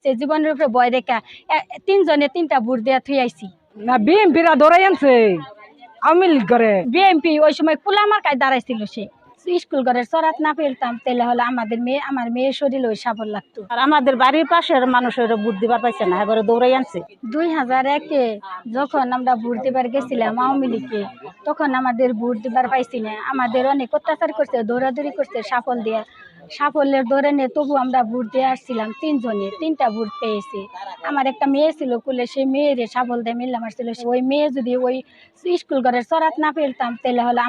খুলাইছে জীবনের উপরে ভয় রেখা তিনজনে তিনটা ভোট দেওয়া থুই আইছি না বিএনপিরা ধরে আনছে আওয়ামী লীগ করে বিএনপি ওই সময় কুলা মার্কায় দাঁড়াইছিল সে স্কুল ঘরের চরাত না ফেলতাম তাহলে হলে আমার মেয়ের শরীর ওই সাবল লাগতো। আর আমাদের বাড়ির পাশের মানুষের ভোট দিবার পাইছে না, এবারে দৌড়াই আনছে। 2001-এ যখন আমরা ভোট দিবার গেছিলাম আওয়ামী লীগে, তখন আমাদের ভোট দিবার পাইছি না, আমাদের অনেক অত্যাচার করছে, দৌড়াদৌড়ি করছে সাফল্যের দৌড়ে নিয়ে, তবু আমরা ভোট দিয়ে আসছিলাম তিনজনে, তিনটা ভোট পেয়েছি। আমার একটা মেয়ে ছিল কুলে, সেই মেয়ের সাফল দিয়ে মিললাম আসছিল, ওই মেয়ে যদি ওই স্কুল ঘরের চরাত না ফেলতাম তাহলে হলে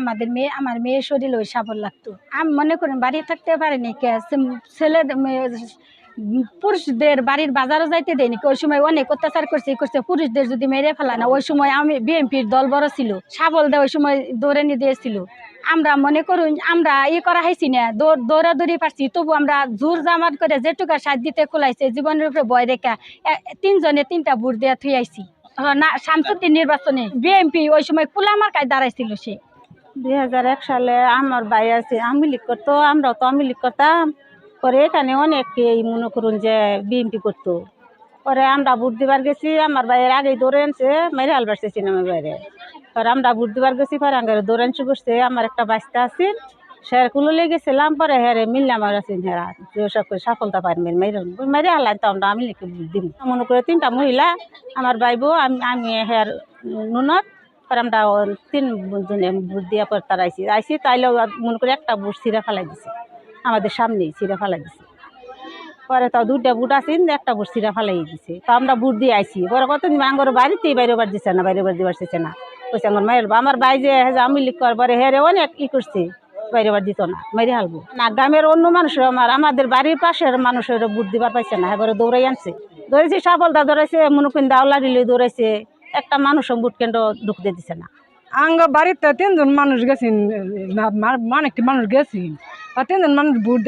আমার মেয়ের শরীর ওই সাফল লাগতো। আমি মনে করেন বাড়ি থাকতে পারিনি, ছেলে পুরুষদের বাড়ির বাজারও যাইতে দেয়নি, ওই সময় অনেক অত্যাচার করছে পুরুষদের যদি মেরে ফেলা না, ওই সময় আমি বিএনপির দল বড় ছিল, সাবল দেয় ওই সময় দৌড়ে নিয়ে দিয়েছিল। আমরা মনে করুন আমরা করা হয়েছি না, দৌড়াদৌড়ি পারছি, তবু আমরা জোর জামাত করে যেটুকু সাথ দিতে খোলাইছে জীবনের উপরে ভয় রেখা তিনজনে তিনটা ভোট দেওয়া থুই আইছি। না শামসুদ্দিন নির্বাচনে বিএনপি ওই সময় কুলা মার্কায় দাঁড়াইছিল সে। 2001 সালে আমার ভাই আছে আওয়ামী লীগ করতো, আমরাও তো আওয়ামী লীগ করতাম। পরে এখানে অনেকেই মনে করুন যে বিএনপি করতো। পরে আমরা ভোট দিবার গেছি, আমার ভাইয়ের আগেই দৌড়ে আনছে, মেরে হালবাসছে সিনেমা বাইরে। পরে আমরা ভোট দিবার গেছি, পরে আঙ্গারে দৌড়ে আনছে করছে। আমার একটা বাচ্চা আছে, সে কুলে গেছিলাম, পরে হেরে মিললাম আর আছি হেরা সব করে সফলতা পাই মেরে হালাই, তো আমরা আমি লিখে ভোট দিব। মনে করে তিনটা মহিলা, আমার ভাই বউ, আমি হের নুনত, পরে আমরা তিনজনে ভোট দিয়া পর তার আইসি তাইলেও মনে করে একটা ভোট ছিঁড়া ফেলাই দিছে, আমাদের সামনেই ছিঁড়া ফেলাই দিছে। পরে তাও দুইটা বুট আছে, একটা বুট ছিঁড়া ফেলাই দিছে, তো আমরা বুট দিয়ে আইসি। পরে কত আঙ্গর বাড়িতেই বাইরে বার দিচ্ছে না, বাইরে বার দিবার দিচ্ছে না, বলছে আমার মায়ের আমার ভাই যে আমি লিখ পরে হেরে অনেক করছে, বাইরে বার দিত না, মেরে হালবো না। গ্রামের অন্য মানুষের আমাদের বাড়ির পাশের মানুষের বুট দিবার পাইছে না, এবারে দৌড়াই আনছে, দৌড়েছে সাফলতা দৌড়াইছে, মনে করেন দাওলা দিলে দৌড়াইছে, একটা মানুষ ভোট কেন্দ্র ঢুকতে দিছে না। আঙ্গ বাড়িতে তিনজন মানুষ গেছেন, অনেকটি মানুষ গেছেন, তিনজন মানুষ ভোট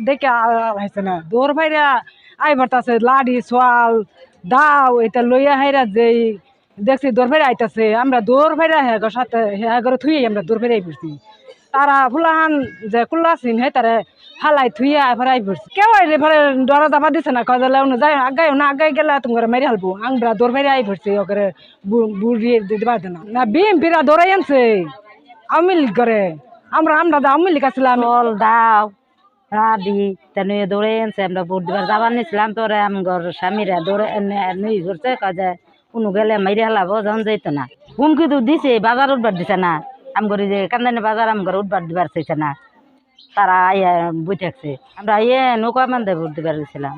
দেখে হাইছে না, দৌড় ভাইরা আইবার আছে লাড়ি সোয়াল দাও এটা লইয়া হাইরা যে দেখছি দৌড় ভাইরা আইতাছে, আমরা দৌড় ভাইরা হ্যাঁ সাথে হ্যাঁ করে থুই আমরা দৌড় ভাইরাই পড়ছি। তারা ফুলাহান যে কুল্লা আছেন হ্যাঁ তারা ফালাই থুইয়া ফেরাই পড়ছি, কেউ আইলে ফেলে ডরা দাবা দিছে না, কজালে যাই আগাই না আগাই গেলে তোমার মেরে হালবো, আমরা দৌড় ভাইরা আই পড়ছি ওকে বুড়িয়ে দিতে পারতো না। না বিএনপিরা দৌড়াই আনছে আওয়ামী লীগ করে, আমরা আওয়ামী লীগ আসছিলাম। ফল দাও রাডি তেন দৌড়ে আনছে, আমরা ভোট দিবার যাবার নিছিলাম, তোরে আমার স্বামীরা দৌড়ে নই করছে, কাজে কোনো গেলে মাইরে হালাবো, যখন যাইত না। হুমকি তো দিছে, বাজার উঠবার দিছে না, আমগরি যে কান্দানি বাজার আমগর উঠবার দিবার চাইছে না, তারা বই থাকছে। আমরা নৌকা বান্ধে ভোট দিবার গেছিলাম।